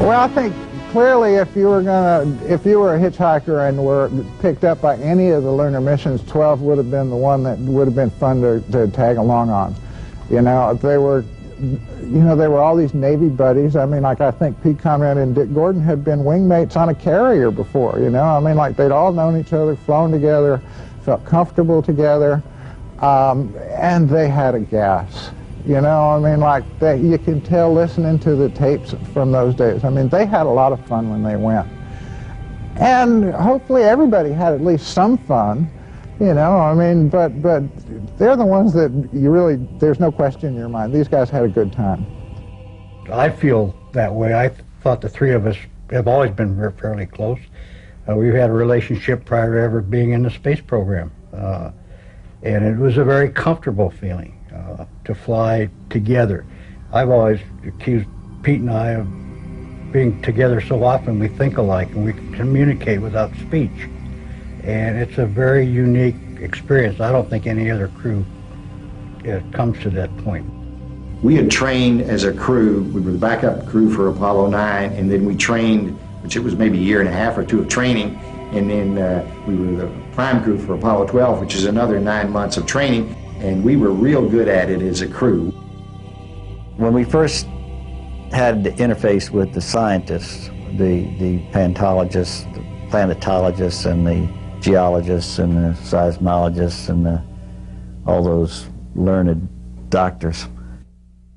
Well, I think clearly if you were a hitchhiker and were picked up by any of the lunar missions, 12 would have been the one that would have been fun to tag along on. You know, they were all these Navy buddies. I mean, like I think Pete Conrad and Dick Gordon had been wingmates on a carrier before, you know. I mean, like they'd all known each other, flown together, felt comfortable together, and they had a gas. You know, I mean, like you can tell listening to the tapes from those days. I mean, they had a lot of fun when they went. And hopefully everybody had at least some fun, you know, I mean, but they're the ones that you really, there's no question in your mind. These guys had a good time. I feel that way. I thought the three of us have always been fairly close. We've had a relationship prior to ever being in the space program. And it was a very comfortable feeling to fly together. I've always accused Pete and I of being together so often we think alike and we can communicate without speech. And it's a very unique experience. I don't think any other crew comes to that point. We had trained as a crew. We were the backup crew for Apollo 9, and then we trained, which it was maybe a year and a half or two of training, and then we were the prime crew for Apollo 12, which is another 9 months of training, and we were real good at it as a crew. When we first had to interface with the scientists, the paleontologists, the planetologists, and the geologists, and the seismologists, and all those learned doctors,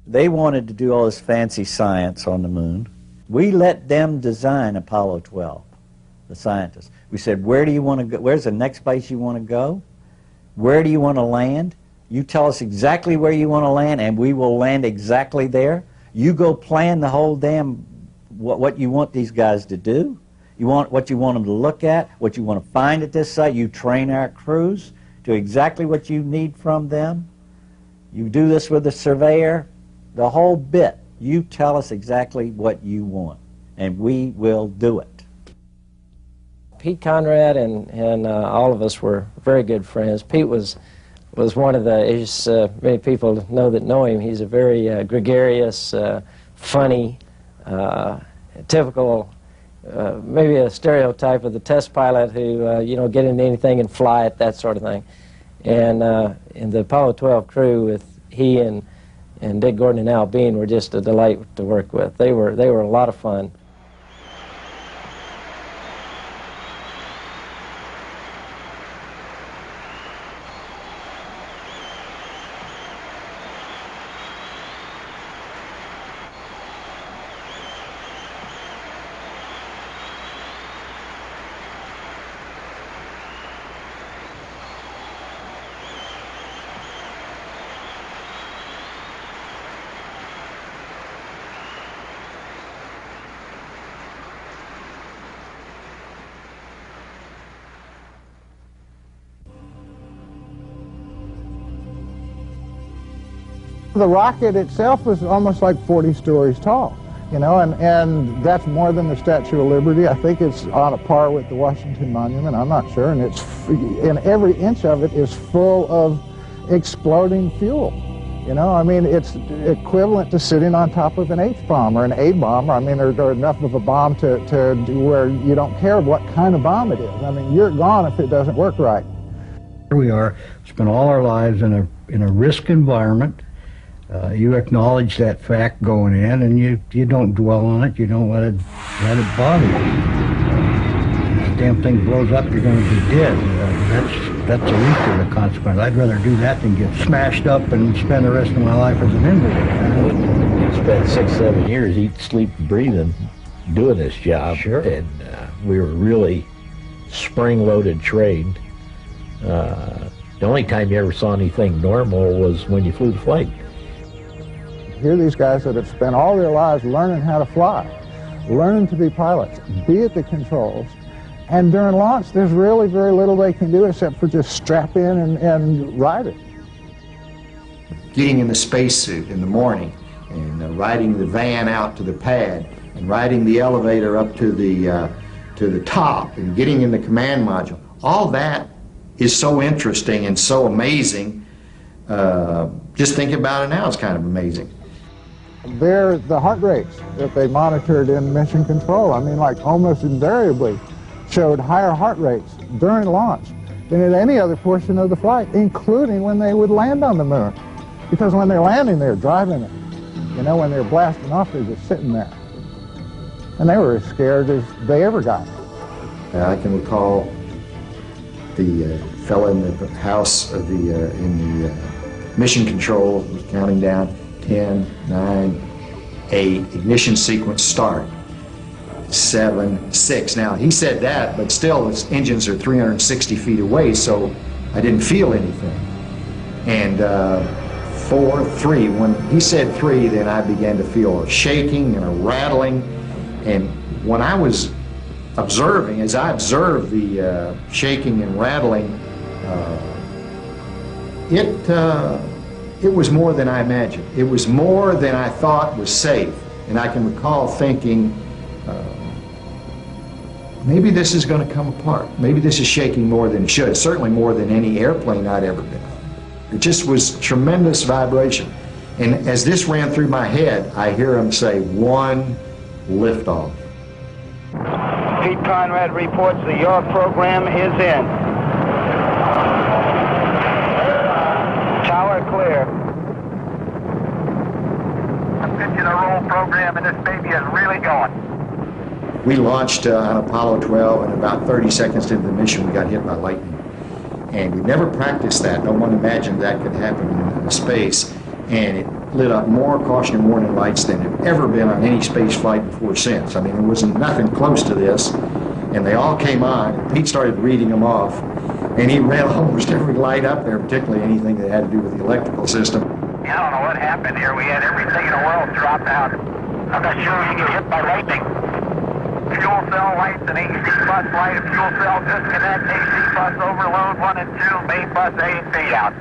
they wanted to do all this fancy science on the moon. We let them design Apollo 12, the scientists. We said, where do you want to go? Where's the next place you want to go? Where do you want to land? You tell us exactly where you want to land, and we will land exactly there. You go plan the whole damn what you want these guys to do. You want what you want them to look at, what you want to find at this site. You train our crews to exactly what you need from them. You do this with the surveyor, the whole bit. You tell us exactly what you want, and we will do it. Pete Conrad and all of us were very good friends. Pete was one of the, as many people know that know him, he's a very gregarious, funny, typical, maybe a stereotype of the test pilot who, you know, get into anything and fly it, that sort of thing. And in the Apollo 12 crew, with he and Dick Gordon and Al Bean were just a delight to work with. They were a lot of fun. The rocket itself was almost like 40 stories tall, you know, and that's more than the Statue of Liberty. I think it's on a par with the Washington Monument, I'm not sure, and every inch of it is full of exploding fuel. You know, I mean, it's equivalent to sitting on top of an H-bomb or an A-bomb. I mean, or enough of a bomb to where you don't care what kind of bomb it is. I mean, you're gone if it doesn't work right. Here we are, spent all our lives in a risk environment. You acknowledge that fact going in, and you don't dwell on it. You don't let it bother you. If the damn thing blows up, you're going to be dead. That's the least of the consequence. I'd rather do that than get smashed up and spend the rest of my life as an invalid. Spent 6, 7 years eating, sleep, and breathing, doing this job. Sure. And we were really spring-loaded trained. The only time you ever saw anything normal was when you flew the flight. Here are these guys that have spent all their lives learning how to fly, learning to be pilots, be at the controls, and during launch there's really very little they can do except for just strap in and ride it. Getting in the spacesuit in the morning and riding the van out to the pad and riding the elevator up to the top and getting in the command module, all that is so interesting and so amazing. Just thinking about it now is kind of amazing. they're the heart rates that they monitored in mission control. I mean, like almost invariably showed higher heart rates during launch than at any other portion of the flight, including when they would land on the moon. Because when they're landing, they're driving it. You know, when they're blasting off, they're just sitting there. And they were as scared as they ever got. I can recall the fellow in the house of in the mission control was counting down 10, 9, 8, ignition sequence start, 7, 6. Now, he said that, but still his engines are 360 feet away, so I didn't feel anything. And 4, 3. When he said 3, then I began to feel a shaking and a rattling. And when I was observing, as I observed the shaking and rattling, it was more than I imagined. It was more than I thought was safe. And I can recall thinking, maybe this is going to come apart. Maybe this is shaking more than it should. Certainly more than any airplane I'd ever been on. It just was tremendous vibration. And as this ran through my head, I hear him say, 1 liftoff. Pete Conrad reports the York program is in. Tower clear. I'm pitching a roll program and this baby is really going. We launched on Apollo 12, and about 30 seconds into the mission we got hit by lightning. And we never practiced that. No one imagined that could happen in space. And it lit up more caution warning lights than had ever been on any space flight before since. I mean, there was nothing close to this. And they all came on, and Pete started reading them off. And he read almost every light up there, particularly anything that had to do with the electrical system. I don't know what happened here. We had everything in the world drop out. I'm not sure we can get hit by lightning. Fuel cell lights and AC bus light, fuel cell disconnect, AC bus overload 1 and 2, main bus A and B out.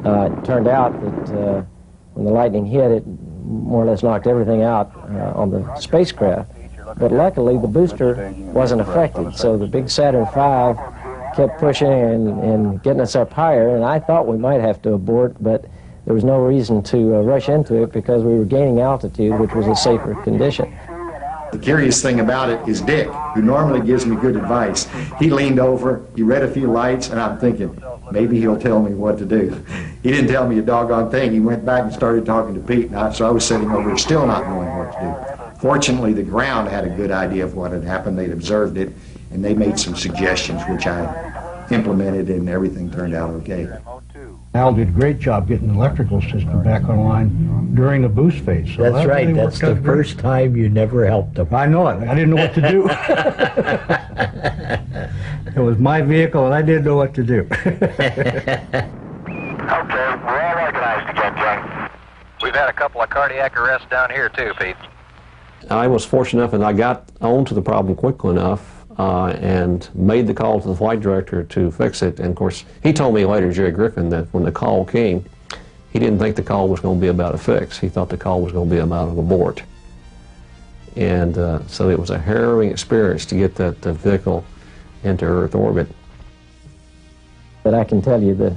It turned out that when the lightning hit, it more or less knocked everything out on the spacecraft. But luckily, the booster wasn't affected, so the big Saturn V kept pushing and getting us up higher, and I thought we might have to abort, but there was no reason to rush into it because we were gaining altitude, which was a safer condition. The curious thing about it is Dick, who normally gives me good advice. He leaned over, he read a few lights, and I'm thinking, maybe he'll tell me what to do. He didn't tell me a doggone thing. He went back and started talking to Pete, and so I was sitting over still not knowing what to do. Fortunately, the ground had a good idea of what had happened. They'd observed it, and they made some suggestions, which I implemented, and everything turned out okay. Al did a great job getting the electrical system back online during the boost phase. So That's right. Really That's the first time you never helped them. I know it. I didn't know what to do. It was my vehicle, and I didn't know what to do. Okay, we're all organized again, John. We've had a couple of cardiac arrests down here too, Pete. I was fortunate enough, and I got onto the problem quickly enough and made the call to the flight director to fix it. And of course, he told me later, Jerry Griffin, that when the call came, he didn't think the call was going to be about a fix. He thought the call was going to be about an abort. And so it was a harrowing experience to get that vehicle into Earth orbit. But I can tell you the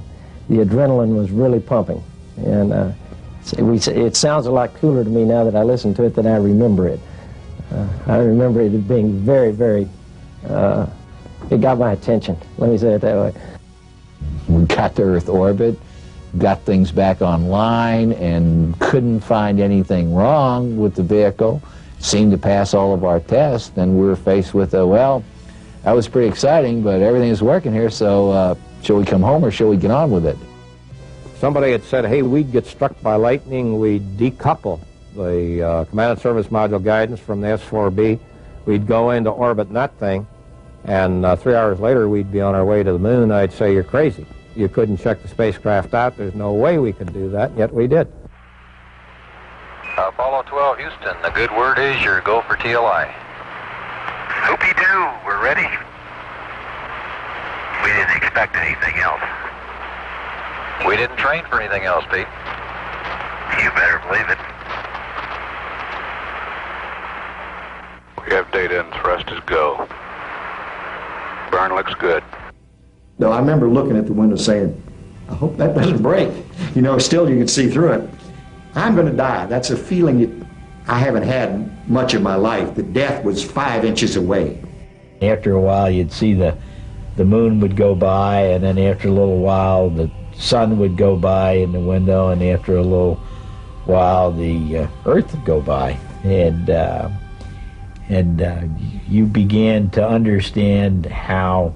adrenaline was really pumping. And it sounds a lot cooler to me now that I listen to it than I remember it. I remember it as being very, very, it got my attention, let me say it that way. We got to Earth orbit, got things back online, and couldn't find anything wrong with the vehicle. Seemed to pass all of our tests, and we were faced with well, that was pretty exciting, but everything is working here, so shall we come home or shall we get on with it? Somebody had said, hey, we'd get struck by lightning, we'd decouple the command and service module guidance from the S4B. We'd go into orbit in that thing, and 3 hours later we'd be on our way to the moon. I'd say, you're crazy. You couldn't check the spacecraft out. There's no way we could do that, yet we did. Apollo 12, Houston, the good word is your go for TLI. Hoopy-doo, we're ready. We didn't expect anything else. We didn't train for anything else, Pete. You better believe it. We have data and thrust is go. Burn looks good. No, I remember looking at the window saying, I hope that doesn't break. You know, still you could see through it. I'm going to die. That's a feeling that I haven't had much of my life, that death was 5 inches away. After a while, you'd see the moon would go by, and then after a little while, the sun would go by in the window, and after a little while, the earth would go by. And you began to understand how,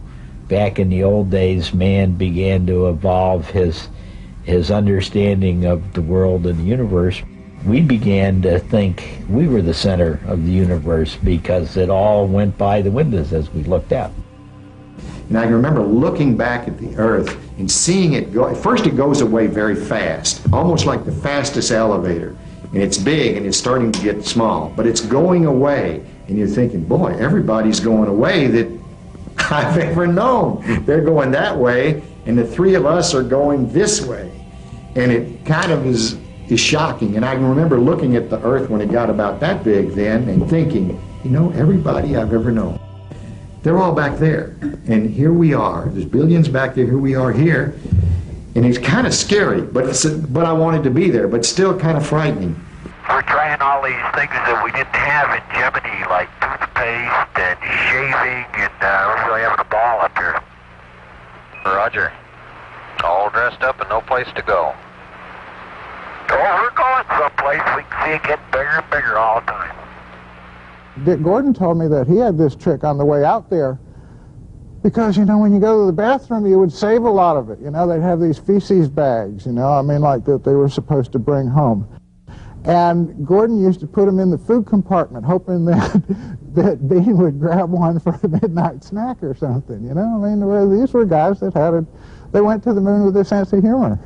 back in the old days, man began to evolve his understanding of the world and the universe. We began to think we were the center of the universe because it all went by the windows as we looked out. And I remember looking back at the Earth and seeing it go. At first it goes away very fast, almost like the fastest elevator. And it's big and it's starting to get small, but it's going away. And you're thinking, boy, everybody's going away that I've ever known. They're going that way, and the three of us are going this way. And it kind of is shocking. And I can remember looking at the Earth when it got about that big then and thinking, you know, everybody I've ever known, they're all back there. And here we are. There's billions back there. Here we are here. And it's kind of scary, but I wanted to be there, but still kind of frightening. We're trying all these things that we didn't have in Gemini, like toothpaste and shaving, and we're really having a ball up here. Roger. All dressed up and no place to go. Oh, we're going someplace. We can see it getting bigger and bigger all the time. Dick Gordon told me that he had this trick on the way out there because, you know, when you go to the bathroom, you would save a lot of it. You know, they'd have these feces bags, you know, I mean, like that they were supposed to bring home. And Gordon used to put them in the food compartment, hoping that Bean would grab one for a midnight snack or something, you know? I mean, these were guys that they went to the moon with a sense of humor.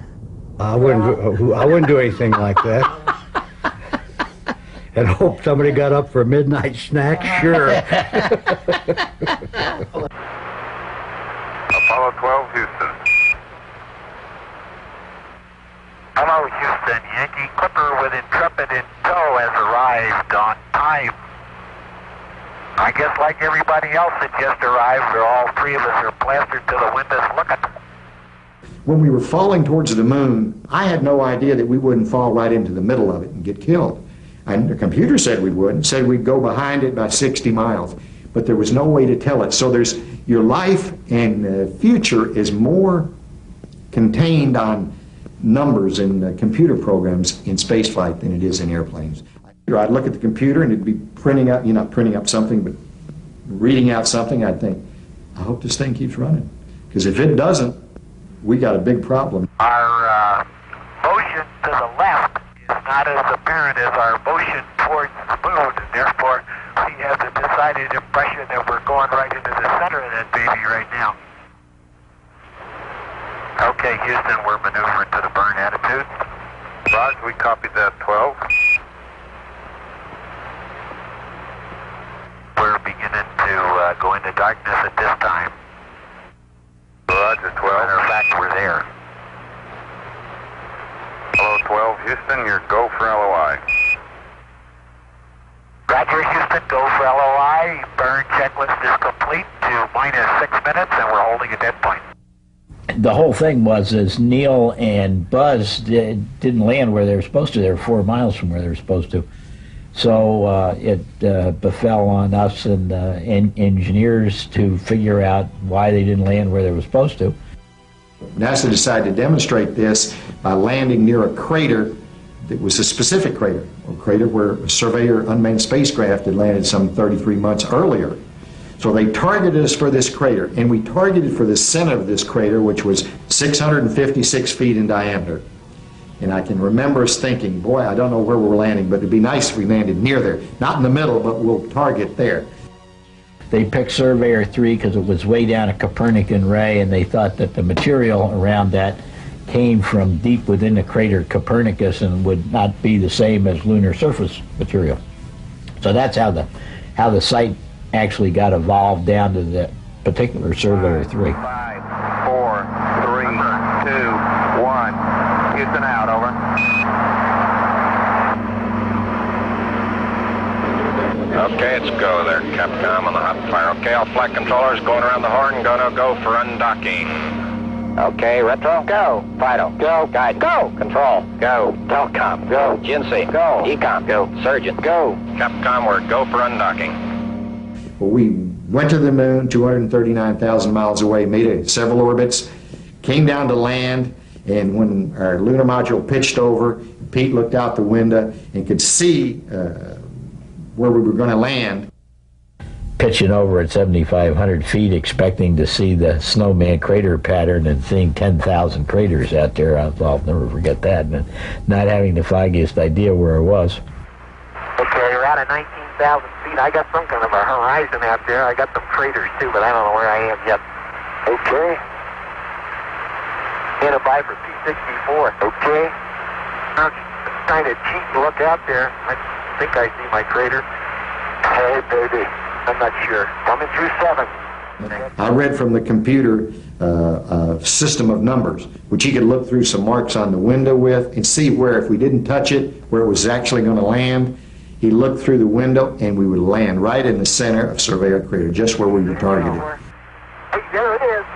I wouldn't do anything like that. And hope somebody got up for a midnight snack, sure. Apollo 12, Houston. Hello, Houston. Yankee Clipper with Intrepid in tow has arrived on time. I guess like everybody else that just arrived, all three of us are plastered to the windows looking. When we were falling towards the moon, I had no idea that we wouldn't fall right into the middle of it and get killed. And the computer said we would, said we'd go behind it by 60 miles. But there was no way to tell it. So there's your life and future is more contained on numbers in computer programs in spaceflight than it is in airplanes. I'd look at the computer and it'd be printing out, you know, not printing up something, but reading out something. I'd think, I hope this thing keeps running. Because if it doesn't, we got a big problem. Our motion to the left is not as apparent as our motion towards the moon, and therefore we have the decided impression that we're going right into the center of that baby right now. Okay, Houston, we're maneuvering to the burn attitude. Roger, we copied that 12. We're beginning to go into darkness at this time. Roger, 12. Matter of fact, we're there. Hello, 12, Houston, you're go for LOI. Roger, Houston, go for LOI. Burn checklist is complete to -6 minutes, and we're holding at that point. The whole thing was Neil and Buzz didn't land where they were supposed to. They were 4 miles from where they were supposed to. So it befell on us and engineers to figure out why they didn't land where they were supposed to. NASA decided to demonstrate this by landing near a crater that was a specific crater, a crater where a Surveyor unmanned spacecraft had landed some 33 months earlier. So they targeted us for this crater, and we targeted for the center of this crater, which was 656 feet in diameter. And I can remember us thinking, boy, I don't know where we're landing, but it'd be nice if we landed near there. Not in the middle, but we'll target there. They picked Surveyor 3 because it was way down a Copernican ray, and they thought that the material around that came from deep within the crater Copernicus and would not be the same as lunar surface material. So that's how the site actually got evolved down to the particular Surveyor 3. 5, 4, 3, 2, 1. Houston out, over. Okay, it's go there, Capcom on the hot fire. Okay, all flight controllers going around the horn, gonna go for undocking. Okay, retro, go. Fido, go. Guide, go. Control, go. Telcom, go. Ginsey, go. Ecom, go. Surgeon, go. Capcom, we're go for undocking. Well, we went to the moon, 239,000 miles away, made several orbits, came down to land, and when our lunar module pitched over, Pete looked out the window and could see where we were going to land. Pitching over at 7,500 feet, expecting to see the snowman crater pattern and seeing 10,000 craters out there. I'll never forget that, and not having the foggiest idea where it was. Okay, you're out at 19,000 feet. I got some kind of a horizon out there. I got some craters too, but I don't know where I am yet. Okay. In a Viper P-64. Okay. I'm trying to cheat and look out there. I think I see my crater. Hey, baby. I'm not sure. Coming through 7. I read from the computer a system of numbers, which he could look through some marks on the window with and see where, if we didn't touch it, where it was actually going to land. He looked through the window and we would land right in the center of Surveyor Crater, just where we were targeted. Hey, there it is.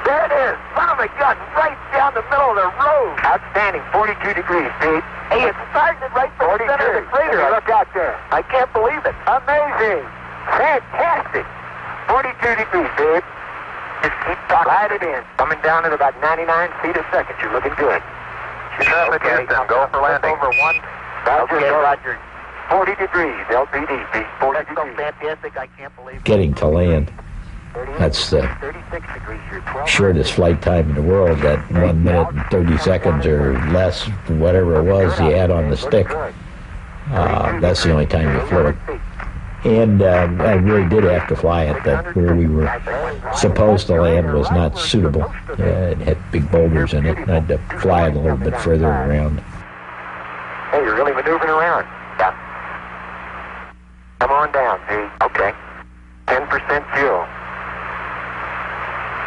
There it is. Son of a gun, right down the middle of the road. Outstanding. 42 degrees, Pete. Hey, it started right from the center of the crater. Hey, look out there. I can't believe it. Amazing. Fantastic. 42 degrees, babe. Just keep talking. Slide it in. Coming down at about 99 feet a second. You're looking good. Okay, go for landing. Over 1. Roger, okay, Roger. 40 degrees, LPD, Pete. 40 degrees. So fantastic, I can't believe it. Getting to land. That's the shortest flight time in the world, that 1 minute and 30 seconds or less, whatever it was you had on the stick. That's the only time you flew it. And I really did have to fly it. That where we were supposed to land was not suitable. It had big boulders in it, and I had to fly it a little bit further around. Hey, you're really maneuvering around. Yeah. Come on down, Pete. Okay. 10% fuel.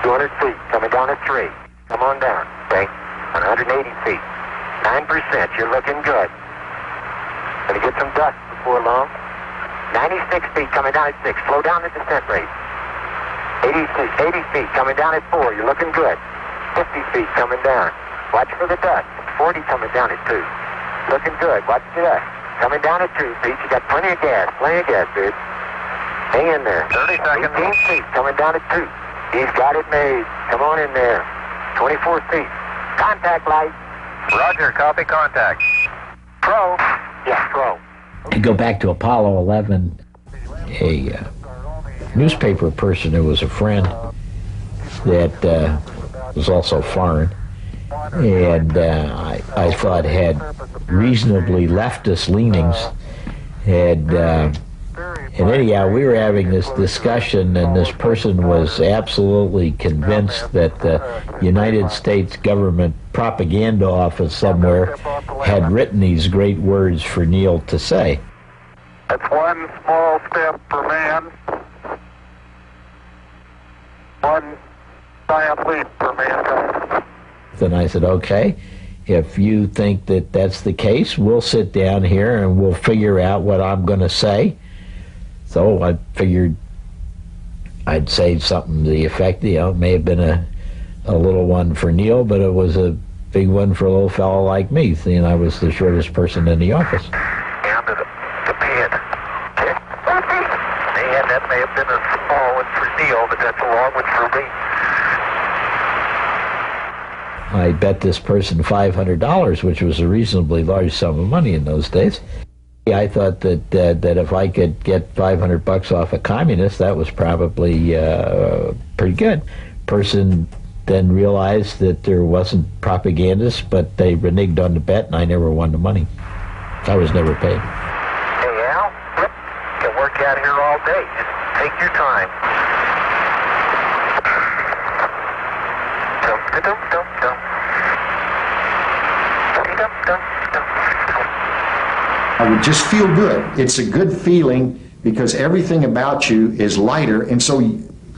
200 feet. Coming down at 3. Come on down. Okay. 180 feet. 9%. You're looking good. Gonna get some dust before long. 96 feet, coming down at 6. Slow down the descent rate. 80 feet, coming down at 4. You're looking good. 50 feet, coming down. Watch for the dust. 40 coming down at 2. Looking good. Watch the dust. Coming down at 2 feet. You got plenty of gas, dude. Hang in there. 30 seconds. 18 feet, coming down at 2. He's got it made. Come on in there. 24 feet. Contact light. Roger, copy contact. Pro. Yeah, pro. To go back to Apollo 11, a newspaper person who was a friend that was also foreign, and I thought had reasonably leftist leanings, and anyhow, we were having this discussion, and this person was absolutely convinced that the United States government propaganda office somewhere had written these great words for Neil to say. That's one small step for man, one giant leap for mankind. Then I said, okay, if you think that that's the case, we'll sit down here and we'll figure out what I'm going to say. So I figured I'd say something to the effect, it may have been a little one for Neil, but it was a big one for a little fellow like me, seeing I was the shortest person in the office. Down to the pin. Okay. And that may have been a small one for Neil, but that's a long one for me. I bet this person $500, which was a reasonably large sum of money in those days. I thought that if I could get $500 off a communist, that was probably pretty good. Person then realized that there wasn't propagandists, but they reneged on the bet, and I never won the money. I was never paid. Hey, Al, you can work out here all day. Just take your time. I would just feel good. It's a good feeling because everything about you is lighter, and so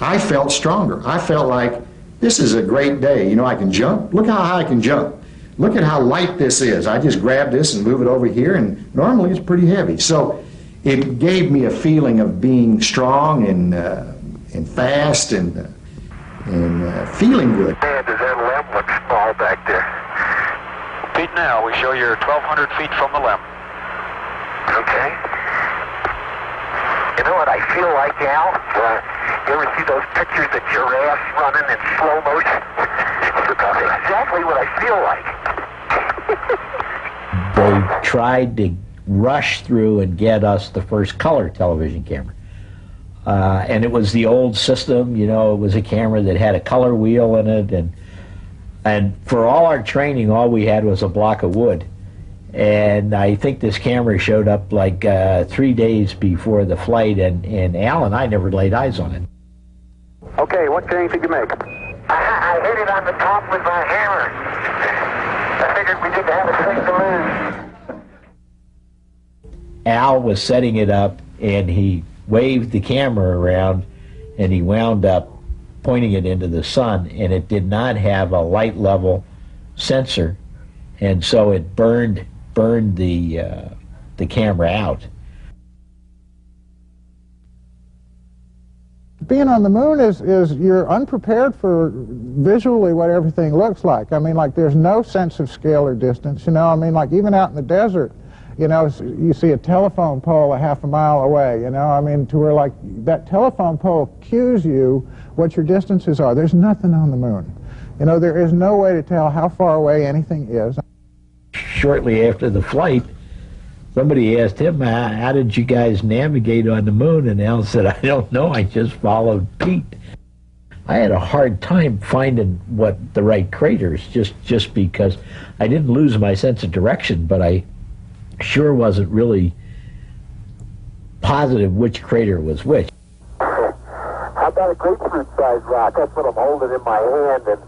I felt stronger. I felt like this is a great day. You know, I can jump. Look how high I can jump. Look at how light this is. I just grab this and move it over here, and normally it's pretty heavy. So it gave me a feeling of being strong and fast, and feeling good. Man, does that limb look small back there? Pete, now we show you're 1,200 feet from the limb. Okay. You know what I feel like, Al? You ever see those pictures of giraffes running in slow motion? That's exactly what I feel like. They tried to rush through and get us the first color television camera. And it was the old system, you know, it was a camera that had a color wheel in it, and for all our training, all we had was a block of wood. And I think this camera showed up like 3 days before the flight, and Al and I never laid eyes on it. Okay, what change did you make? I hit it on the top with my hammer. I figured we didn't have a thing to lose. Al was setting it up, and he waved the camera around, and he wound up pointing it into the sun, and it did not have a light level sensor, and so it burned the camera out. Being on the moon is you're unprepared for visually what everything looks like. I mean, like, there's no sense of scale or distance, you know. I mean, like, even out in the desert, you know, you see a telephone pole a half a mile away, you know. I mean, to where, like, that telephone pole cues you what your distances are. There's nothing on the moon. You know, there is no way to tell how far away anything is. Shortly after the flight, somebody asked him, how did you guys navigate on the moon? And Al said, I don't know, I just followed Pete. I had a hard time finding what the right craters, just because I didn't lose my sense of direction, but I sure wasn't really positive which crater was which. How about a grapefruit-sized rock? That's what I'm holding in my hand, and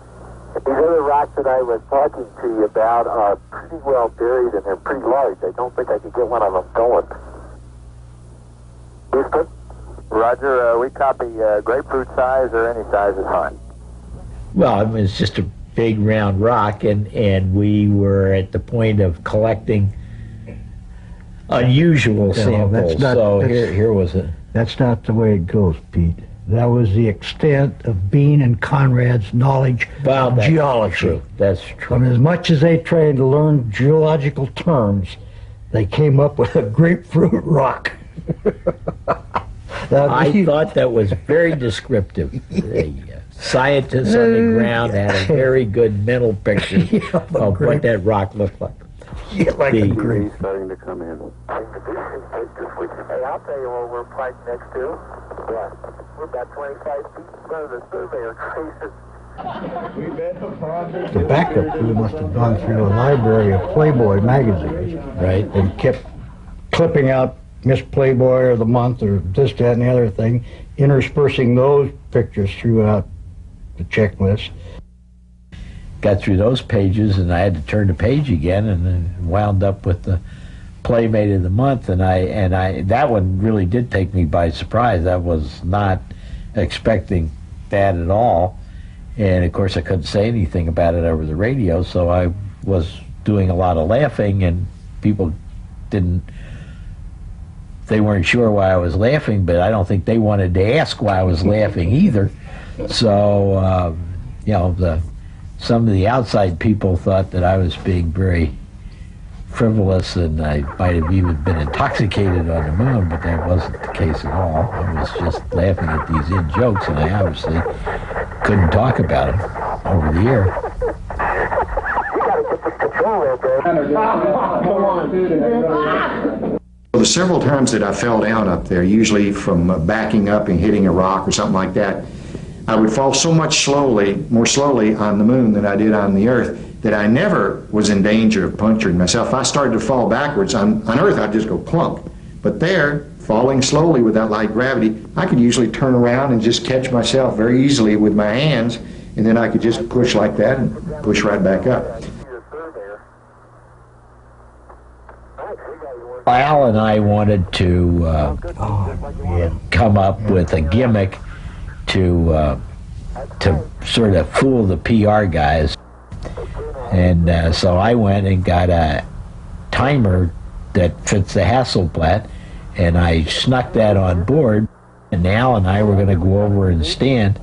these other rocks that I was talking to you about are pretty well buried and they're pretty large. I don't think I could get one of them going. Houston? Roger, we copy grapefruit size or any size is fine. Well, I mean, it's just a big round rock, and we were at the point of collecting unusual samples. Here was it. That's not the way it goes, Pete. That was the extent of Bean and Conrad's knowledge of geology. True. That's true. And as much as they tried to learn geological terms, they came up with a grapefruit rock. I thought that was very descriptive. The scientists on the ground had a very good mental picture of what that rock looked like. Yeah, like a grape. Starting to come in. Hey, I'll tell you what we're parked next to. Yeah. We're about 25 feet in front of the surveyor traces. The backup crew must have gone through a library of Playboy magazines, right, and kept clipping out Miss Playboy or the month or this, that, and the other thing, interspersing those pictures throughout the checklist. Got through those pages, and I had to turn the page again, and then wound up with the Playmate of the Month, and I that one really did take me by surprise. I was not expecting that at all, and of course I couldn't say anything about it over the radio, so I was doing a lot of laughing, and people they weren't sure why I was laughing, but I don't think they wanted to ask why I was laughing either. So you know, some of the outside people thought that I was being very frivolous, and I might have even been intoxicated on the moon, but that wasn't the case at all. I was just laughing at these in-jokes, and I obviously couldn't talk about them over the air. The several times that I fell down up there, usually from backing up and hitting a rock or something like that, I would fall so much more slowly on the moon than I did on the Earth, that I never was in danger of puncturing myself. If I started to fall backwards on Earth, I'd just go plunk. But there, falling slowly with that light gravity, I could usually turn around and just catch myself very easily with my hands, and then I could just push like that and push right back up. Al and I wanted to come up with a gimmick to sort of fool the PR guys. And so I went and got a timer that fits the Hasselblad, and I snuck that on board, and Al and I were going to go over and stand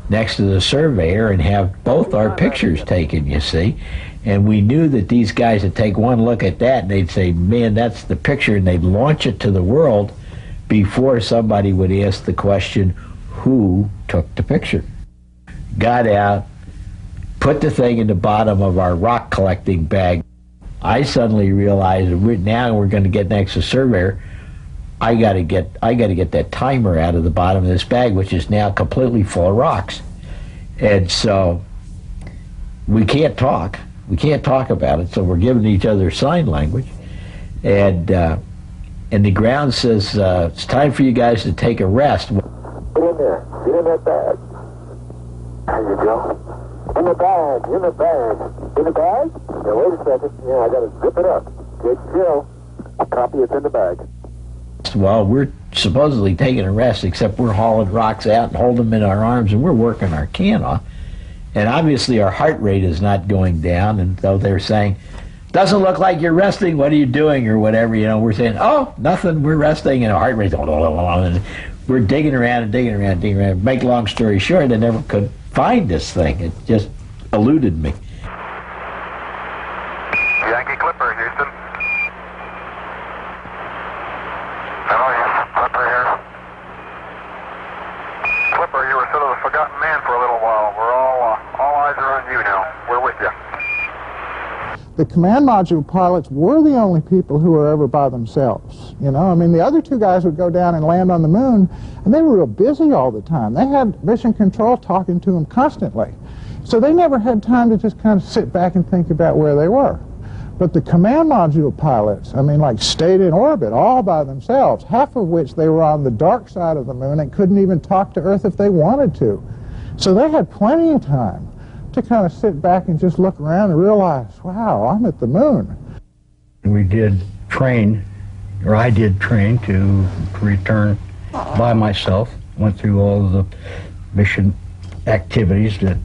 next to the surveyor and have both our pictures taken, you see. And we knew that these guys would take one look at that and they'd say, man, that's the picture, and they'd launch it to the world before somebody would ask the question, who took the picture? Got out, put the thing in the bottom of our rock collecting bag. I suddenly realized now we're going to get next to the surveyor. I got to get that timer out of the bottom of this bag, which is now completely full of rocks. And so we can't talk. We can't talk about it, so we're giving each other sign language. And the ground says, it's time for you guys to take a rest. Get in there. Get in that bag. There you go. In the bag. In the bag. In the bag? Now, wait a second. Yeah, I got to zip it up. Good drill. Copy, it's in the bag. Well, we're supposedly taking a rest, except we're hauling rocks out and holding them in our arms, and we're working our can off. And obviously our heart rate is not going down, and though they're saying, doesn't look like you're resting, what are you doing, or whatever, you know, we're saying, oh, nothing, we're resting, and our heart rate's and we're digging around and digging around and digging around. Make long story short, I never could find this thing. It just eluded me. Yankee Clipper, Houston. Hello, yes, Clipper here. Clipper, you were sort of a forgotten man for a little while. We're all eyes are on you now. We're with you. The command module pilots were the only people who were ever by themselves. You know, I mean, the other two guys would go down and land on the moon, and they were real busy all the time. They had mission control talking to them constantly. So they never had time to just kind of sit back and think about where they were. But the command module pilots, I mean, like, stayed in orbit all by themselves, half of which they were on the dark side of the moon and couldn't even talk to Earth if they wanted to. So they had plenty of time to kind of sit back and just look around and realize, wow, I'm at the moon. We did train, or I did train to return by myself. Went through all of the mission activities that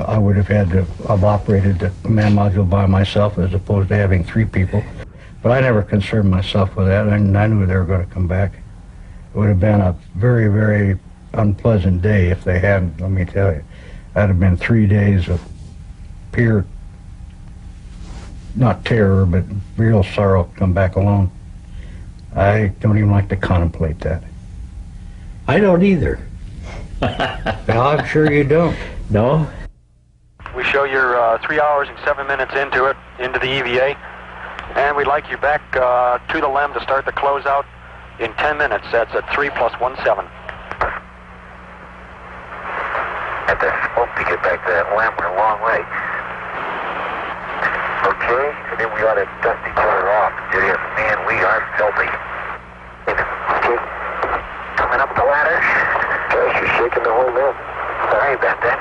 I would have had to have operated the command module by myself as opposed to having three people. But I never concerned myself with that, and I knew they were going to come back. It would have been a very, very unpleasant day if they hadn't, let me tell you. That'd have been 3 days of pure, not terror, but real sorrow to come back alone. I don't even like to contemplate that. I don't either. Well, I'm sure you don't. No? We show you're 3 hours and 7 minutes into it, into the EVA, and we'd like you back to the LEM to start the closeout in 10 minutes. That's at 3 + 17. At the smoke to get back to that LEM, we're a long way. Okay, and then we ought to dust each other off. Man, we are filthy. Okay, coming up the ladder. Gosh, you're shaking the whole LEM. Sorry about that.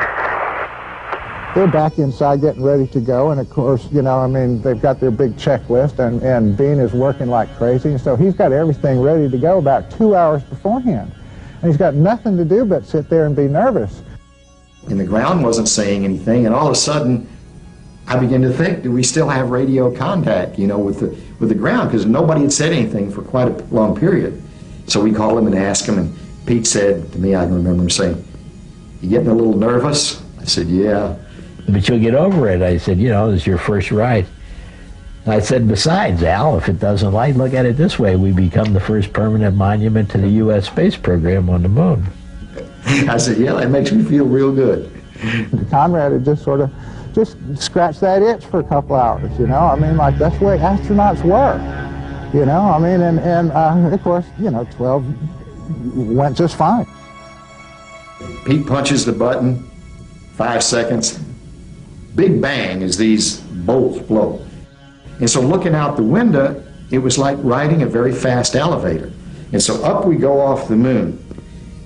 They're back inside getting ready to go, and of course, you know, I mean, they've got their big checklist, and Bean is working like crazy, so he's got everything ready to go about 2 hours beforehand. And he's got nothing to do but sit there and be nervous. And the ground wasn't saying anything, and all of a sudden, I began to think, do we still have radio contact, you know, with the ground? Because nobody had said anything for quite a long period. So we called him and asked him, and Pete said to me, I can remember him saying, you getting a little nervous? I said, yeah. But you'll get over it. I said, you know, this is your first ride. I said, besides, Al, if it doesn't light, look at it this way. We become the first permanent monument to the U.S. space program on the moon. I said, yeah, that makes me feel real good. Conrad had just sort of scratched that itch for a couple hours, you know. I mean, like, that's the way astronauts were, you know. I mean, and of course, you know, 12 went just fine. Pete punches the button, 5 seconds, big bang as these bolts blow. And so looking out the window, it was like riding a very fast elevator. And so up we go off the moon.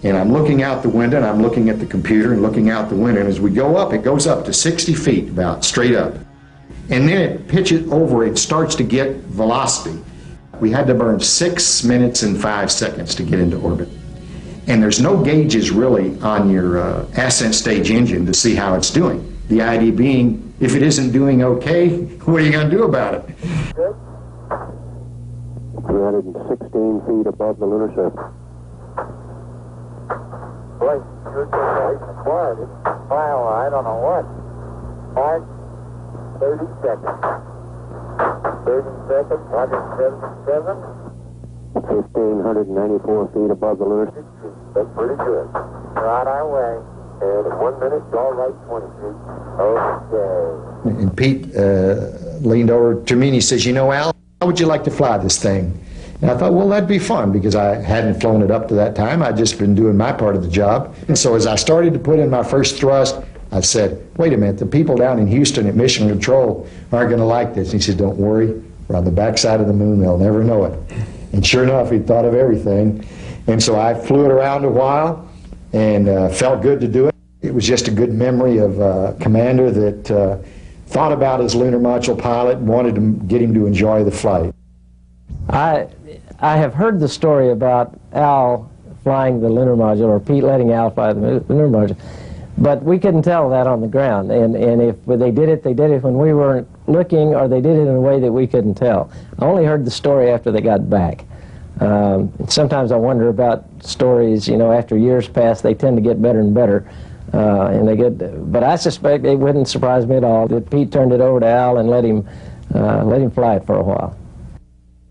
And I'm looking out the window, and I'm looking at the computer and looking out the window. And as we go up, it goes up to 60 feet, about straight up. And then it pitches over, it starts to get velocity. We had to burn 6 minutes and 5 seconds to get into orbit. And there's no gauges really on your ascent stage engine to see how it's doing. The idea being, if it isn't doing okay, what are you going to do about it? 316 feet above the lunar surface. Really? You're just quiet. File, I don't know what. Mark, 30 seconds. 30 seconds, 177. 1,594 feet above the lunar. That's pretty good. We're on our way. And in 1 minute, all right, 20 feet. Okay. And Pete leaned over to me and he says, you know, Al, how would you like to fly this thing? And I thought, well, that'd be fun, because I hadn't flown it up to that time. I'd just been doing my part of the job. And so as I started to put in my first thrust, I said, wait a minute, the people down in Houston at Mission Control aren't going to like this. And he said, don't worry, we're on the backside of the moon, they'll never know it. And sure enough, he'd thought of everything. And so I flew it around a while and felt good to do it. It was just a good memory of a commander that thought about his lunar module pilot and wanted to get him to enjoy the flight. I have heard the story about Al flying the lunar module, or Pete letting Al fly the lunar module, but we couldn't tell that on the ground. And if they did it when we weren't looking, or they did it in a way that we couldn't tell. I only heard the story after they got back. Sometimes I wonder about stories, you know, after years pass, they tend to get better and better. But I suspect it wouldn't surprise me at all that Pete turned it over to Al and let him fly it for a while.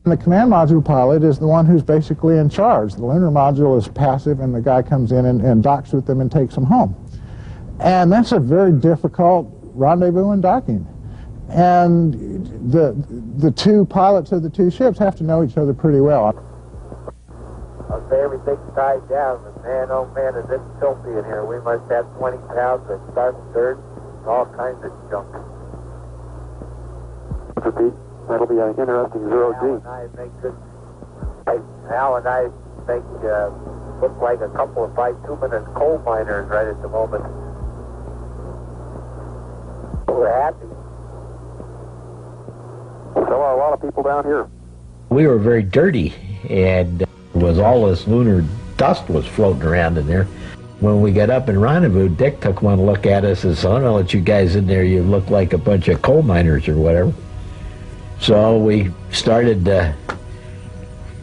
The command module pilot is the one who's basically in charge. The lunar module is passive, and the guy comes in and docks with them and takes them home. And that's a very difficult rendezvous and docking. And the two pilots of the two ships have to know each other pretty well. I'll say everything's tied down, but man, oh man, is it filthy in here. We must have 20 pounds of stark dirt, all kinds of junk. Mr. Pete, that'll be an interesting zero-G. Al and I think look like a couple of 2-minute coal miners right at the moment. We're happy. So are a lot of people down here. We were very dirty, and was all this lunar dust was floating around in there. When we got up in rendezvous, Dick took one look at us and said, I don't know what you guys in there, you look like a bunch of coal miners or whatever. So we started,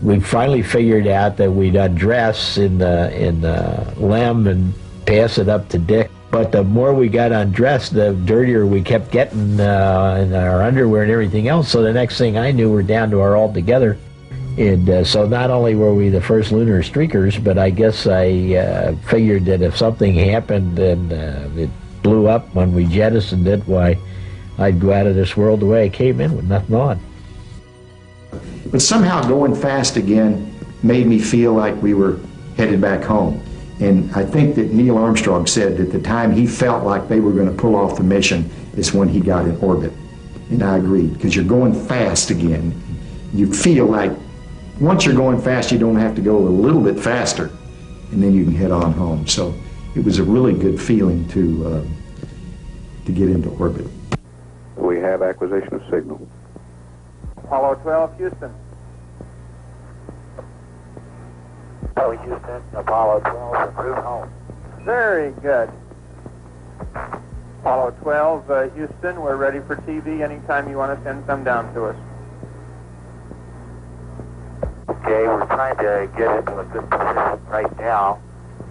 we finally figured out that we'd undress in the LEM and pass it up to Dick. But the more we got undressed, the dirtier we kept getting in our underwear and everything else. So the next thing I knew, we're down to our all-together. And so not only were we the first lunar streakers, but I guess I figured that if something happened and it blew up when we jettisoned it, why, I'd go out of this world the way I came in with nothing on. But somehow going fast again made me feel like we were headed back home. And I think that Neil Armstrong said that the time he felt like they were going to pull off the mission is when he got in orbit. And I agreed, because you're going fast again. You feel like once you're going fast, you don't have to go a little bit faster, and then you can head on home. So it was a really good feeling to get into orbit. We have acquisition of signal. Apollo 12, Houston. Oh, Houston, Apollo 12, en route home. Very good. Apollo 12, Houston, we're ready for TV anytime you want to send some down to us. Okay, we're trying to get into a good position right now.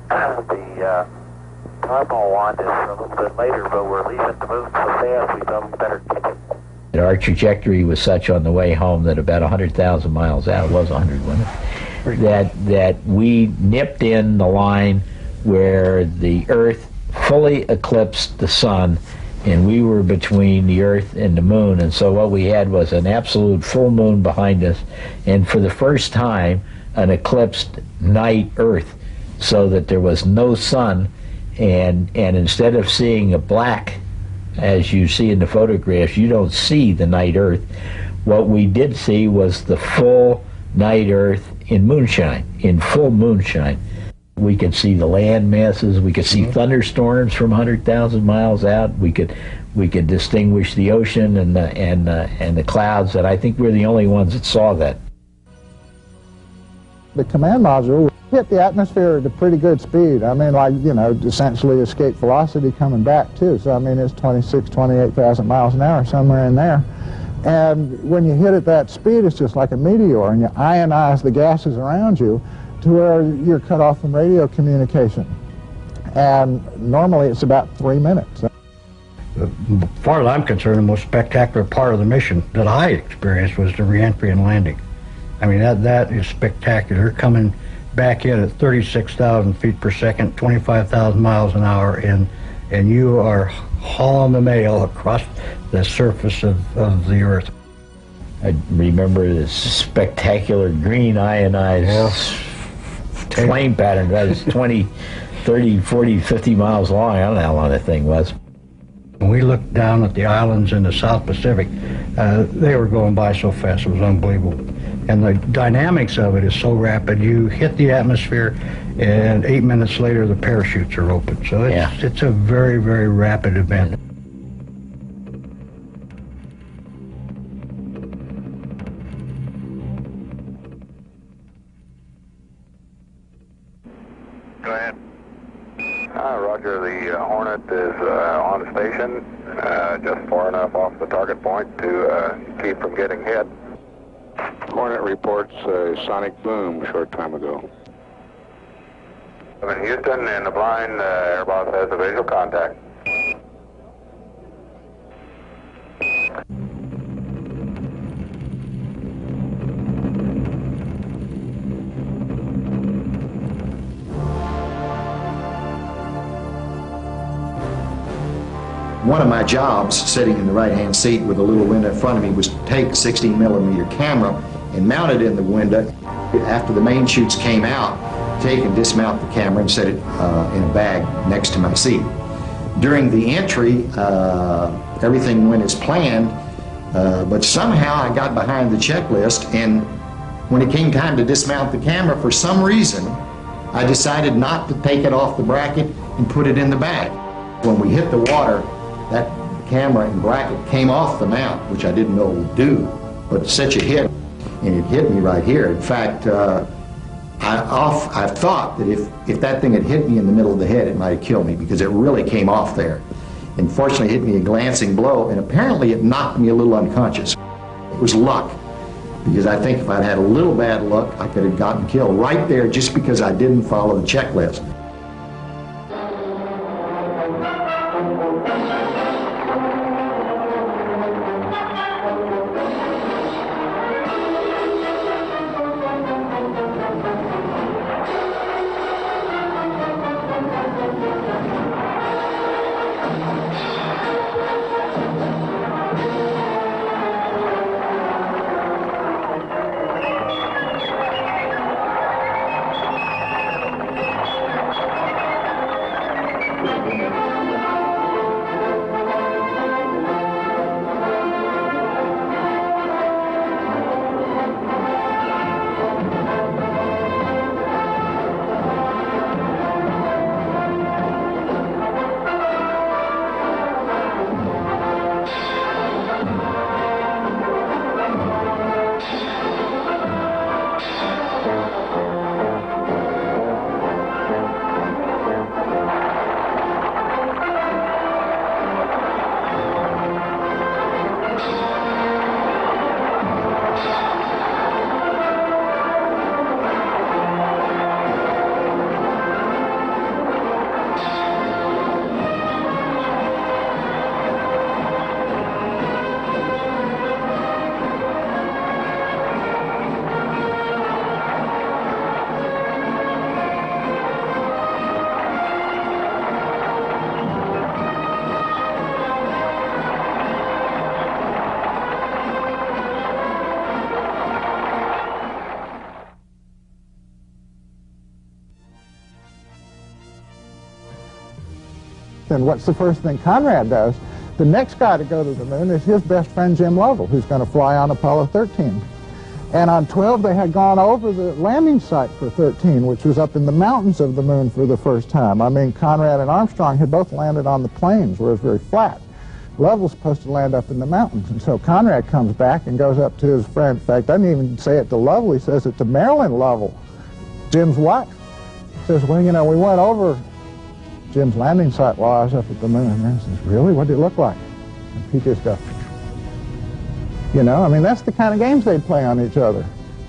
The normal one is a little bit later, but we're leaving the moon so fast we thought we better keep it. Our trajectory was such on the way home that about 100,000 miles out, it was 100, wasn't it? That we nipped in the line where the Earth fully eclipsed the sun, and we were between the Earth and the moon. And so what we had was an absolute full moon behind us, and for the first time an eclipsed night Earth, so that there was no sun, and instead of seeing a black as you see in the photographs, you don't see the night Earth. What we did see was the full night Earth in moonshine, in full moonshine. We could see the land masses, we could see thunderstorms from 100,000 miles out, we could distinguish the ocean and the clouds, and I think we're the only ones that saw that. The command module hit the atmosphere at a pretty good speed. I mean, like, you know, essentially escape velocity coming back too. So I mean, it's 28,000 miles an hour, somewhere in there. And when you hit at that speed, it's just like a meteor, and you ionize the gases around you to where you're cut off from radio communication. And normally it's about 3 minutes. As far as I'm concerned, the most spectacular part of the mission that I experienced was the re-entry and landing. I mean, that is spectacular. Coming back in at 36,000 feet per second, 25,000 miles an hour, and you are hauling the mail across the surface of the Earth. I remember this spectacular green ionized flame pattern that was 20, 30, 40, 50 miles long. I don't know how long that thing was. When we looked down at the islands in the South Pacific, they were going by so fast, it was unbelievable. And the dynamics of it is so rapid. You hit the atmosphere, and 8 minutes later, the parachutes are open. So it's a very, very rapid event. Go ahead. Roger, the Hornet is on station, just far enough off the target point to keep from getting hit. Hornet reports a sonic boom a short time ago. I'm in Houston, and the blind air boss has a visual contact. One of my jobs, sitting in the right-hand seat with a little window in front of me, was to take a 16mm camera and mount it in the window. After the main chutes came out, take and dismount the camera and set it in a bag next to my seat. During the entry, everything went as planned, but somehow I got behind the checklist, and when it came time to dismount the camera, for some reason, I decided not to take it off the bracket and put it in the bag. When we hit the water, that camera and bracket came off the mount, which I didn't know it would do, but such a hit, and it hit me right here. In fact, I thought that if that thing had hit me in the middle of the head, it might have killed me, because it really came off there. And fortunately, it hit me a glancing blow, and apparently it knocked me a little unconscious. It was luck, because I think if I'd had a little bad luck, I could have gotten killed right there just because I didn't follow the checklist. And what's the first thing Conrad does? The next guy to go to the moon is his best friend Jim Lovell, who's going to fly on Apollo 13. And on 12, they had gone over the landing site for 13, which was up in the mountains of the moon for the first time. I mean, Conrad and Armstrong had both landed on the plains, where it was very flat. Lovell's supposed to land up in the mountains. And so Conrad comes back and goes up to his friend. In fact, doesn't even say it to Lovell. He says it to Marilyn Lovell, Jim's wife. Says, well, you know, we went over Jim's landing site while I was up at the moon. And I says, really? What did it look like? And he just goes, you know, I mean, that's the kind of games they'd play on each other.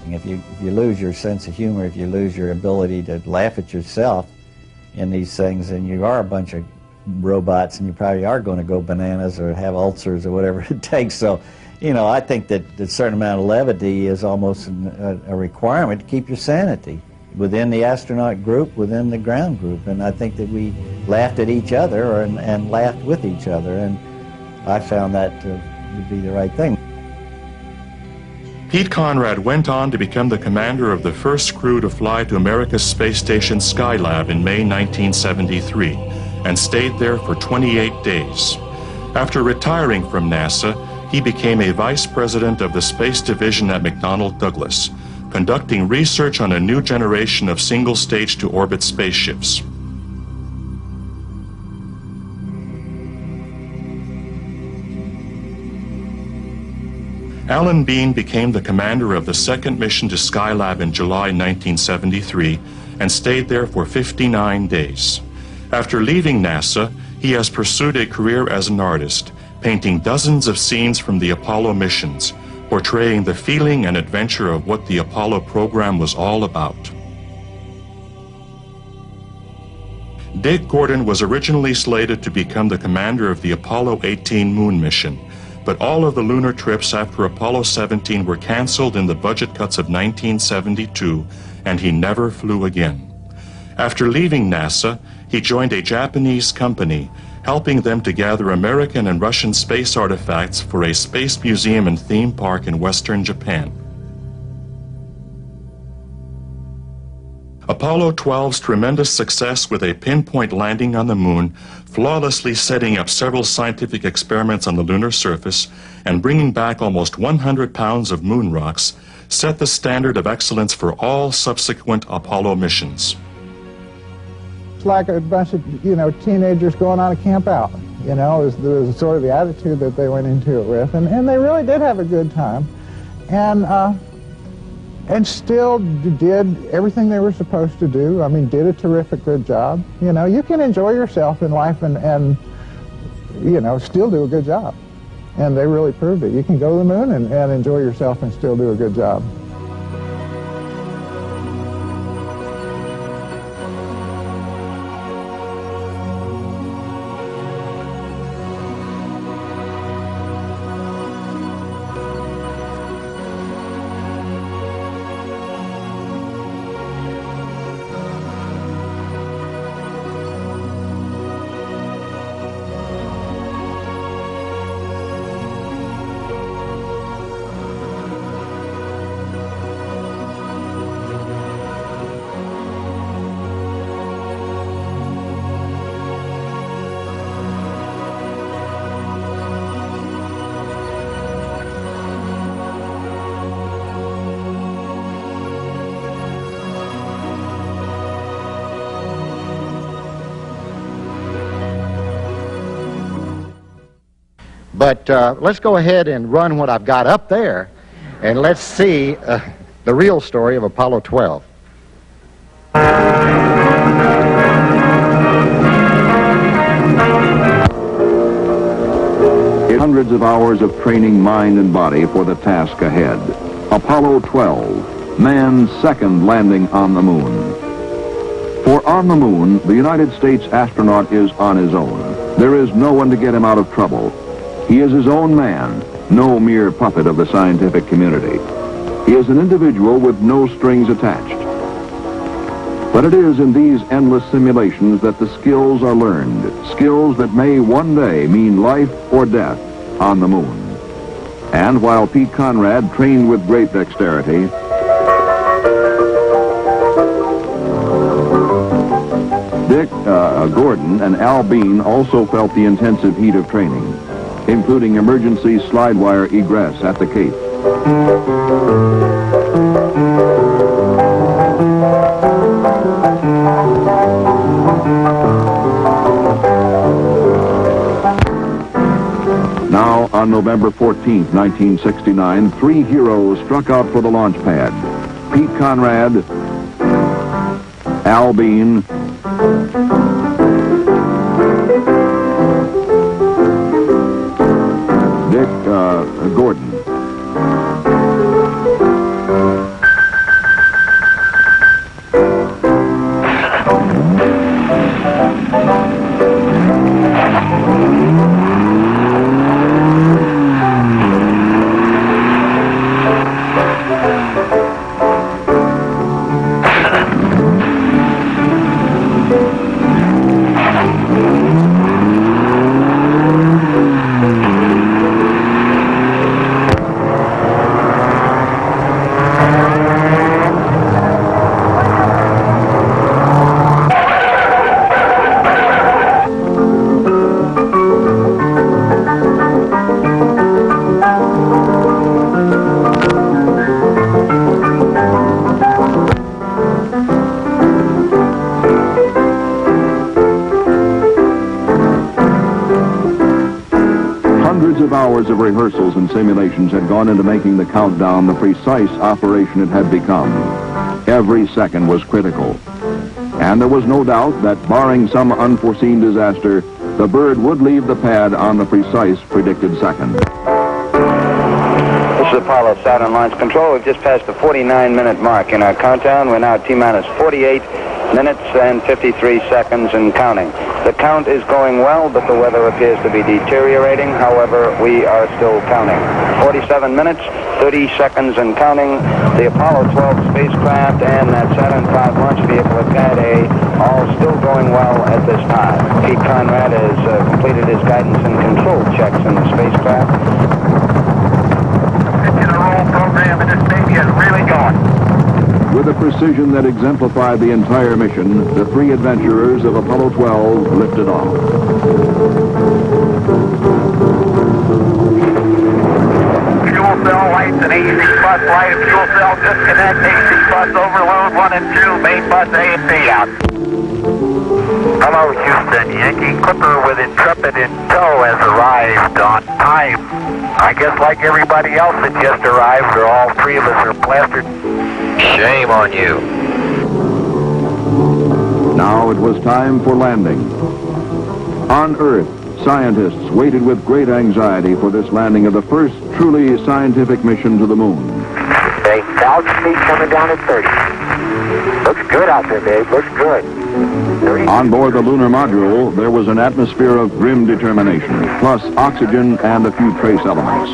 If you lose your sense of humor, if you lose your ability to laugh at yourself, in these things, and you are a bunch of robots, and you probably are going to go bananas or have ulcers or whatever it takes. So, you know, I think that a certain amount of levity is almost a requirement to keep your sanity within the astronaut group, within the ground group. And I think that we laughed at each other and laughed with each other, and I found that to be the right thing. Pete Conrad went on to become the commander of the first crew to fly to America's space station Skylab in May 1973 and stayed there for 28 days. After retiring from NASA, he became a vice president of the space division at McDonnell Douglas, conducting research on a new generation of single-stage to orbit spaceships. Alan Bean became the commander of the second mission to Skylab in July 1973 and stayed there for 59 days. After leaving NASA, he has pursued a career as an artist, painting dozens of scenes from the Apollo missions, portraying the feeling and adventure of what the Apollo program was all about. Dick Gordon was originally slated to become the commander of the Apollo 18 moon mission, but all of the lunar trips after Apollo 17 were canceled in the budget cuts of 1972, and he never flew again. After leaving NASA, he joined a Japanese company, helping them to gather American and Russian space artifacts for a space museum and theme park in western Japan. Apollo 12's tremendous success with a pinpoint landing on the moon, flawlessly setting up several scientific experiments on the lunar surface, and bringing back almost 100 pounds of moon rocks, set the standard of excellence for all subsequent Apollo missions. It's like a bunch of, you know, teenagers going on a camp out, you know, is sort of the attitude that they went into it with. And they really did have a good time. And still did everything they were supposed to do. I mean, did a terrific good job. You know, you can enjoy yourself in life and you know, still do a good job. And they really proved it. You can go to the moon and enjoy yourself and still do a good job. But let's go ahead and run what I've got up there, and let's see the real story of Apollo 12. Hundreds of hours of training mind and body for the task ahead. Apollo 12, man's second landing on the moon. For on the moon, the United States astronaut is on his own. There is no one to get him out of trouble. He is his own man, no mere puppet of the scientific community. He is an individual with no strings attached. But it is in these endless simulations that the skills are learned, skills that may one day mean life or death on the moon. And while Pete Conrad trained with great dexterity, Dick Gordon and Al Bean also felt the intensive heat of training, including emergency slide wire egress at the Cape. Now, on November 14th, 1969, three heroes struck out for the launch pad. Pete Conrad, Al Bean, Gordon. hours of rehearsals and simulations had gone into making the countdown the precise operation it had become. Every second was critical. And there was no doubt that, barring some unforeseen disaster, the bird would leave the pad on the precise predicted second. This is Apollo Saturn Launch Control. We've just passed the 49-minute mark in our countdown. We're now at T-minus 48 minutes and 53 seconds and counting. The count is going well, but the weather appears to be deteriorating. However, we are still counting. 47 minutes, 30 seconds and counting. The Apollo 12 spacecraft and that Saturn V launch vehicle at Pad A all still going well at this time. Pete Conrad has completed his guidance and control checks in the spacecraft. The roll program and this baby is really going. With a precision that exemplified the entire mission, the three adventurers of Apollo 12 lifted off. Fuel cell lights and AC bus light. Fuel cell disconnect. AC bus overload 1 and 2. Main bus A and B out. Hello, Houston. Yankee Clipper with Intrepid in tow has arrived on time. I guess like everybody else that just arrived, or all three of us are plastered. Shame on you. Now it was time for landing. On Earth, scientists waited with great anxiety for this landing of the first truly scientific mission to the moon. Hey, cloud speed coming down at 30. Looks good out there, babe. Looks good. On board the lunar module, there was an atmosphere of grim determination, plus oxygen and a few trace elements.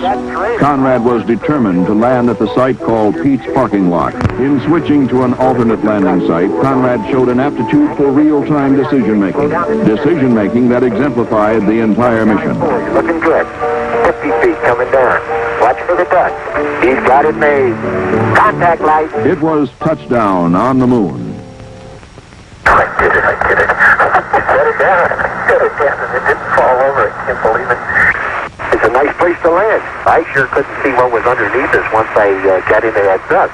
Conrad was determined to land at the site called Pete's Parking Lot. In switching to an alternate landing site, Conrad showed an aptitude for real-time decision-making that exemplified the entire mission. Looking good. 50 feet coming down. Watch for the dust. He's got it made. Contact light. It was touchdown on the moon. I did it. Set it down. Set it down and it didn't fall over. I can't believe it. It's a nice place to land. I sure couldn't see what was underneath us once I got into that dust.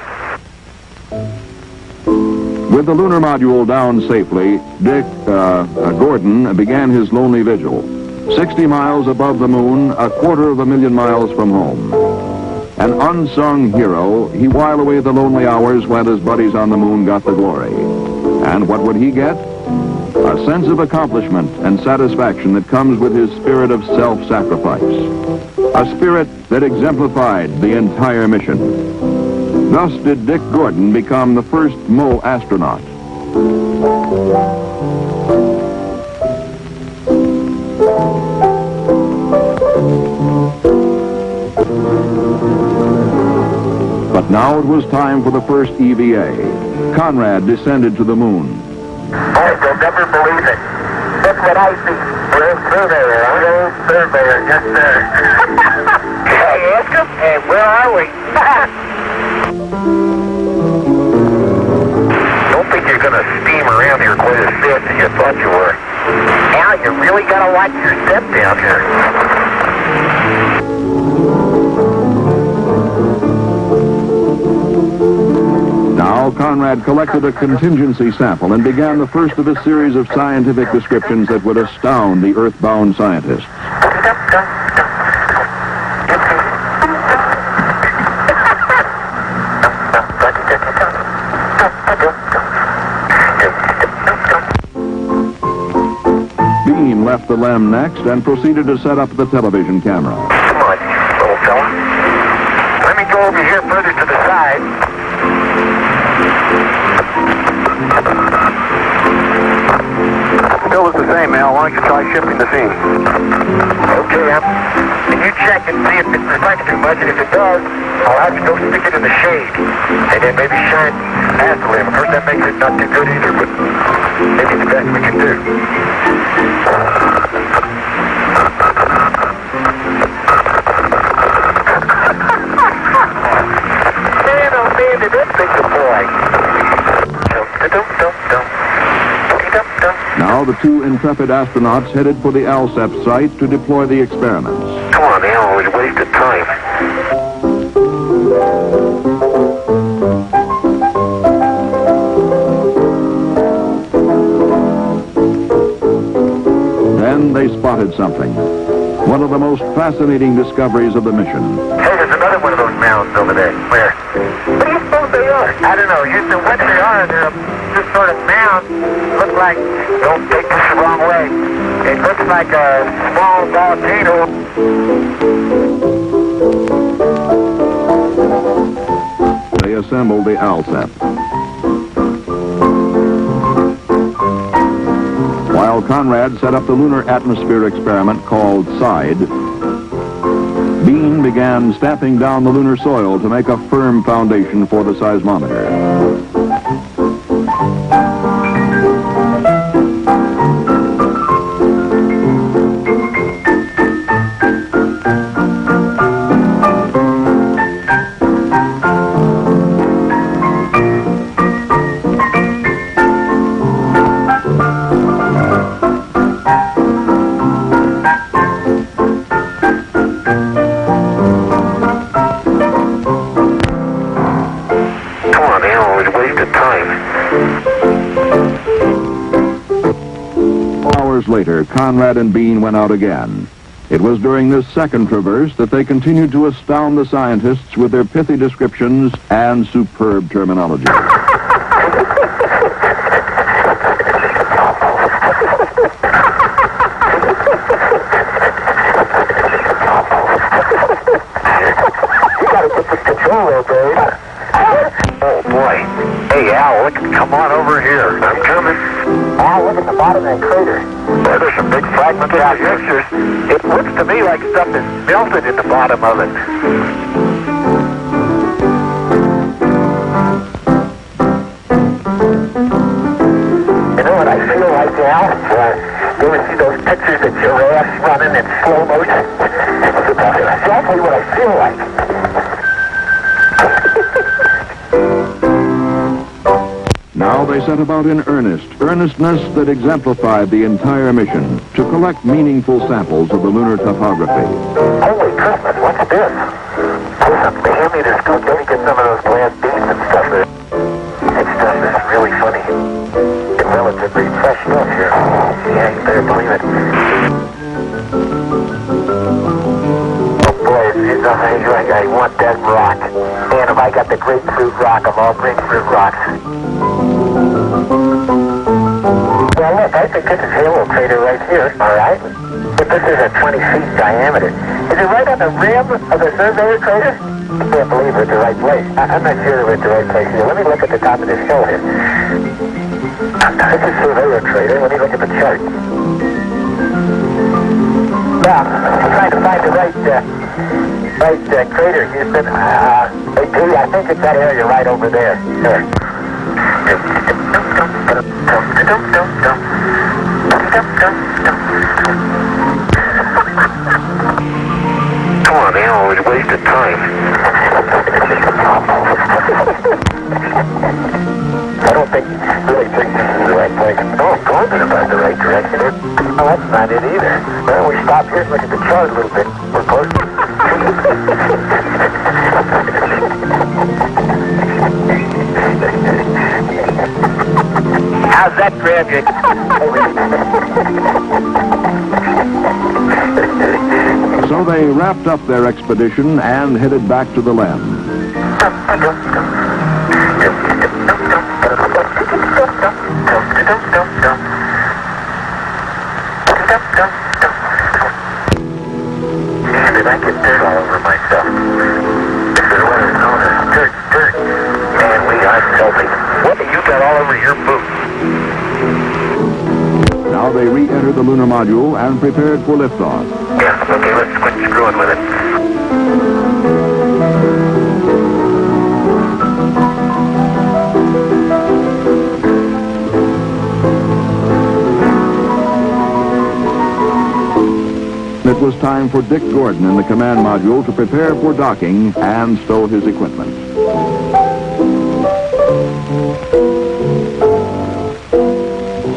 With the lunar module down safely, Dick Gordon began his lonely vigil. 60 miles above the moon, 250,000 miles from home. An unsung hero, he whiled away the lonely hours while his buddies on the moon got the glory. And what would he get? A sense of accomplishment and satisfaction that comes with his spirit of self-sacrifice. A spirit that exemplified the entire mission. Thus did Dick Gordon become the first Mo astronaut. But now it was time for the first EVA. Conrad descended to the moon. Boy, you'll never believe it. Look what I see. We're a surveyor. I'm an old surveyor, yes, sir. Can I ask him? Hey, where are we? Don't think you're going to steam around here quite as fast as you thought you were. Now you really got to watch your step down here. Now, Conrad collected a contingency sample and began the first of a series of scientific descriptions that would astound the earthbound scientists. Beam left the LEM next and proceeded to set up the television camera. Come on, little fella. Let me go over here further to the side. Still is the same, Al. Why don't you try shifting the scene? Okay, can you check and see if it reflects too much, and if it does, I'll have to go stick it in the shade, and then maybe shine past the limb. Of course, that makes it not too good either, but maybe it's the best we can do. Man, oh man, did that thing's a boy. Now the two intrepid astronauts headed for the ALSEP site to deploy the experiments. Come on, Al, we wasted time. Then they spotted something. One of the most fascinating discoveries of the mission. Hey, there's another one of those mounds over there. Where? What do you suppose they are? I don't know. Houston, what they are, they're just sort of mounds. Look like, don't take this the wrong way. It looks like a small volcano. They assembled the ALSEP. While Conrad set up the lunar atmosphere experiment called SIDE, Bean began stamping down the lunar soil to make a firm foundation for the seismometer. Later, Conrad and Bean went out again. It was during this second traverse that they continued to astound the scientists with their pithy descriptions and superb terminology. Oh boy. Hey Al, look, come on over here. I'm coming. Al, look at the bottom of that crater. There's some big fragments of pictures. It looks to me like stuff is melted in the bottom of it. You know what I feel like now? You ever see those pictures of giraffes running in slow motion? That's exactly what I feel like. Now they set about in earnestness that exemplified the entire mission, to collect meaningful samples of the lunar topography. Holy Christmas, what's this? Listen, they hand me this scoop, let me get some of those glass beads and stuff there. That stuff is really funny. And relatively fresh stuff here. Yeah, you better believe it. Oh boy, I want that rock. Man, if I got the grapefruit rock of all grapefruit rocks. Well, look, I think this is Halo Crater right here, all right? But this is a 20 feet diameter. Is it right on the rim of the Surveyor Crater? I can't believe we're at the right place. I'm not sure we're at the right place here. Let me look at the top of this hill here. This is Surveyor Crater. Let me look at the chart. Yeah, I'm trying to find the right crater, Houston. I think it's that area right over there. Sure. Come on, man, we wasted time. I don't think really think this is the right place. No, I'm going in about the right direction. No, that's not it either. Well, we stop here and look at the chart a little bit. We're close. How's that grab you? So they wrapped up their expedition and headed back to the LEM. Man, did I get dirt all over myself? This is what is known as dirt. Man, we are filthy. What have you got all over your boots? Now they re-entered the lunar module and prepared for liftoff. Yeah, okay, let's quit screwing with it. It was time for Dick Gordon in the command module to prepare for docking and stow his equipment.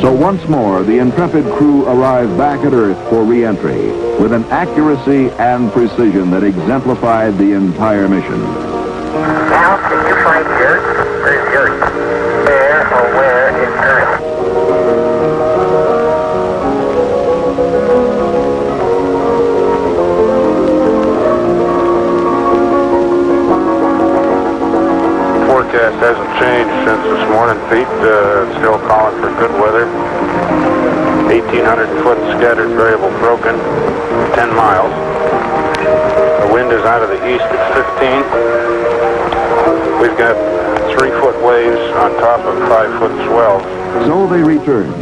So once more, the intrepid crew arrived back at Earth for re-entry with an accuracy and precision that exemplified the entire mission. Now, can you find Earth? Where's Earth? Where is Earth? 1,800-foot scattered variable broken, 10 miles. The wind is out of the east at 15. We've got 3-foot waves on top of 5-foot swells. So they returned,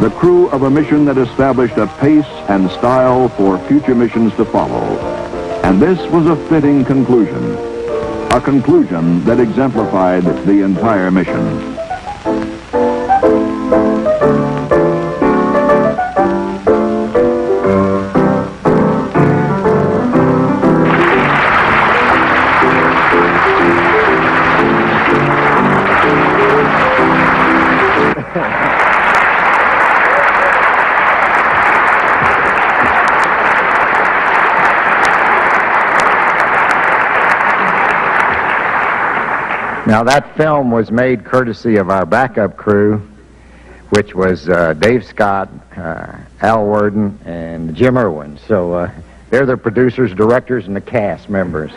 the crew of a mission that established a pace and style for future missions to follow. And this was a fitting conclusion, a conclusion that exemplified the entire mission. Now, that film was made courtesy of our backup crew, which was Dave Scott, Al Worden, and Jim Irwin. So they're the producers, directors, and the cast members.